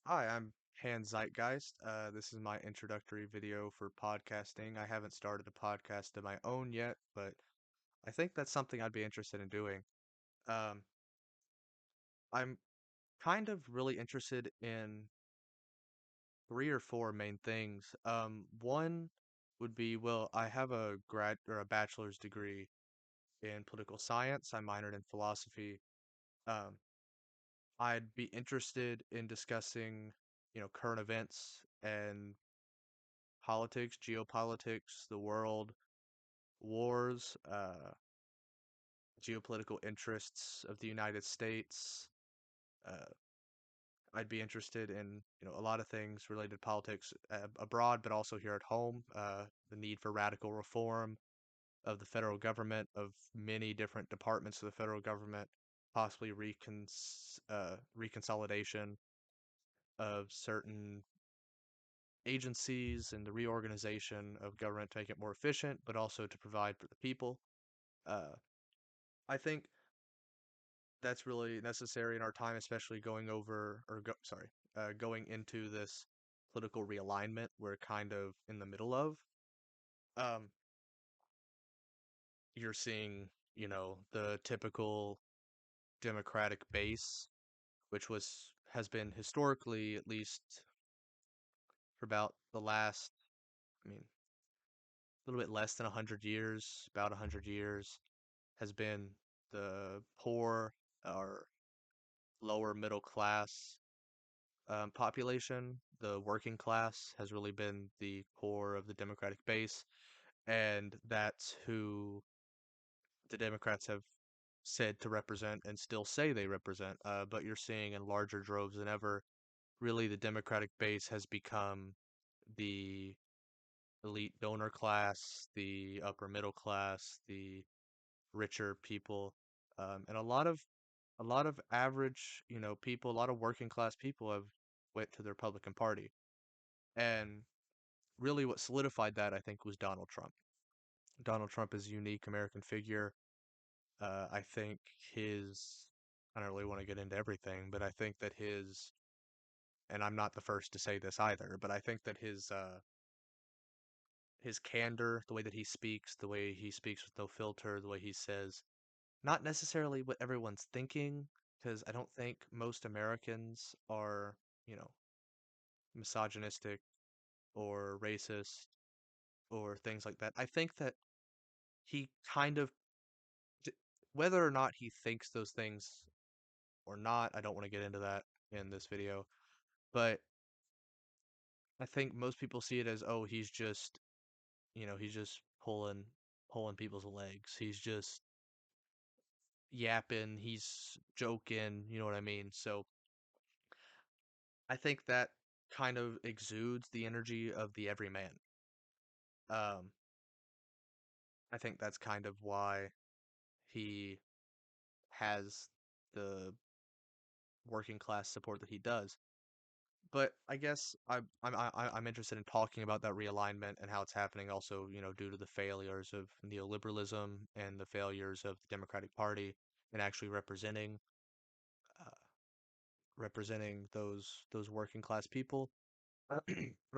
Hi, I'm Zeitgeist. This is my introductory video for podcasting. I haven't started a podcast of my own yet, but I think that's something I'd be interested in doing. Um, I'm kind of really interested in three or four main things. One would be, well, I have a grad or a bachelor's degree in political science. I minored in philosophy. Um, I'd be interested in discussing, current events and politics, geopolitics, the world, wars, geopolitical interests of the United States. Uh, I'd be interested in, a lot of things related to politics abroad, but also here at home. The need for radical reform of the federal government, of many different departments of the federal government, possibly reconsolidation of certain agencies and the reorganization of government to make it more efficient, but also to provide for the people. Uh, I think that's really necessary in our time, especially going into this political realignment we're kind of in the middle of. Um, you're seeing, the typical Democratic base, which has been historically, at least for about the last, a little bit less than 100 years, about 100 years, has been the poor or lower middle class population. The working class has really been the core of the Democratic base, and that's who the Democrats have said to represent and still say they represent. But you're seeing in larger droves than ever, really the Democratic base has become the elite donor class, the upper middle class, the richer people, and a lot of average, people, a lot of working class people have went to the Republican Party. And really what solidified that, I think, was Donald Trump. Donald Trump is a unique American figure. I think his, I don't really want to get into everything, but I think that and I'm not the first to say this either, but I think that his candor, the way that he speaks, the way he speaks with no filter, the way he says, not necessarily what everyone's thinking, because I don't think most Americans are, you know, misogynistic or racist or things like that. I think that he kind of, d- whether or not he thinks those things or not, I don't want to get into that in this video, but I think most people see it as, oh, he's just pulling people's legs. He's just yapping, he's joking, you know what I mean? So I think that kind of exudes the energy of the everyman. Um, I think that's kind of why he has the working class support that he does. But I guess I'm interested in talking about that realignment and how it's happening also, due to the failures of neoliberalism and the failures of the Democratic Party in actually uh, representing those working class people. But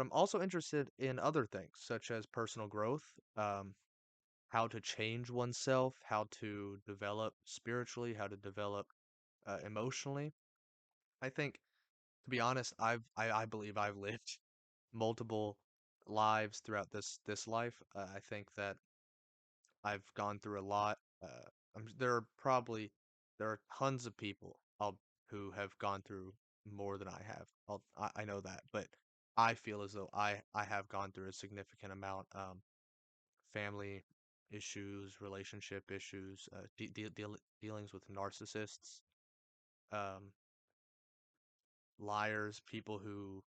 I'm also interested in other things such as personal growth, how to change oneself, how to develop spiritually, how to develop emotionally. I think, to be honest, I believe I've lived multiple lives throughout this life. I think that I've gone through a lot. There are tons of people who have gone through more than I have. I know that, but I feel as though I have gone through a significant amount. Family issues, relationship issues, dealings with narcissists, um, liars, people who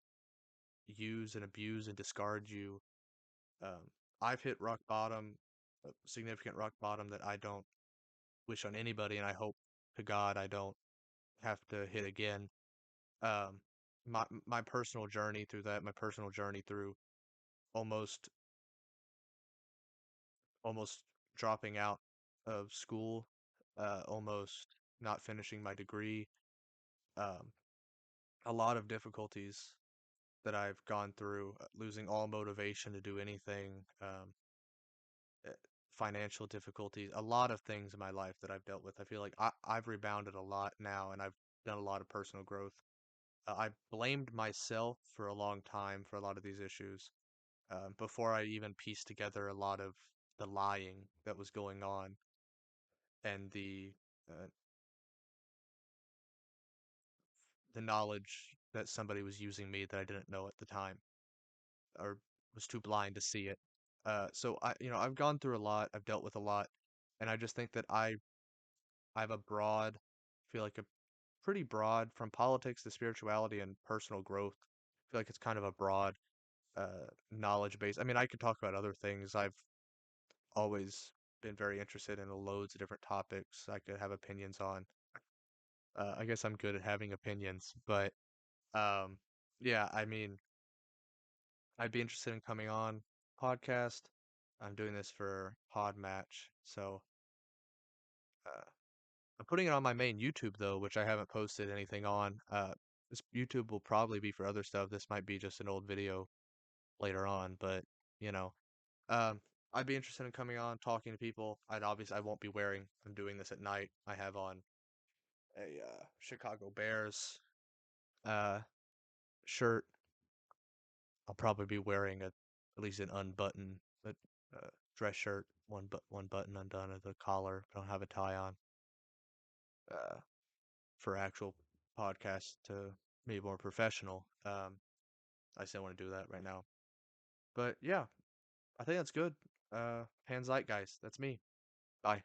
use and abuse and discard you. Um, I've hit rock bottom, significant rock bottom that I don't wish on anybody, and I hope to God I don't have to hit again. Um, my personal journey through that, my personal journey through almost almost dropping out of school, almost not finishing my degree, um, a lot of difficulties that I've gone through, losing all motivation to do anything, uh, financial difficulties, a lot of things in my life that I've dealt with. I feel like I've rebounded a lot now, and I've done a lot of personal growth. I blamed myself for a long time for a lot of these issues, before I even pieced together a lot of the lying that was going on and uh, the knowledge that somebody was using me that I didn't know at the time or was too blind to see it. So I've gone through a lot, I've dealt with a lot, and I just think that I have a broad, feel like a pretty broad from politics to spirituality and personal growth. I feel like it's kind of a broad knowledge base. I mean, I could talk about other things. I've always been very interested in loads of different topics I could have opinions on. I guess I'm good at having opinions, but um, yeah, I mean, I'd be interested in coming on podcast. I'm doing this for Pod Match, so uh, I'm putting it on my main YouTube though, which I haven't posted anything on. This YouTube will probably be for other stuff. This might be just an old video later on, but you know, um, I'd be interested in coming on, talking to people. I won't be wearing. I'm doing this at night. I have on a Chicago Bears uh shirt. I'll probably be wearing at least an unbuttoned dress shirt, one button undone at the collar. I don't have a tie on. Uh, for actual podcasts to be more professional. I still want to do that right now. But yeah, I think that's good. Pan Zeitgeist. That's me. Bye.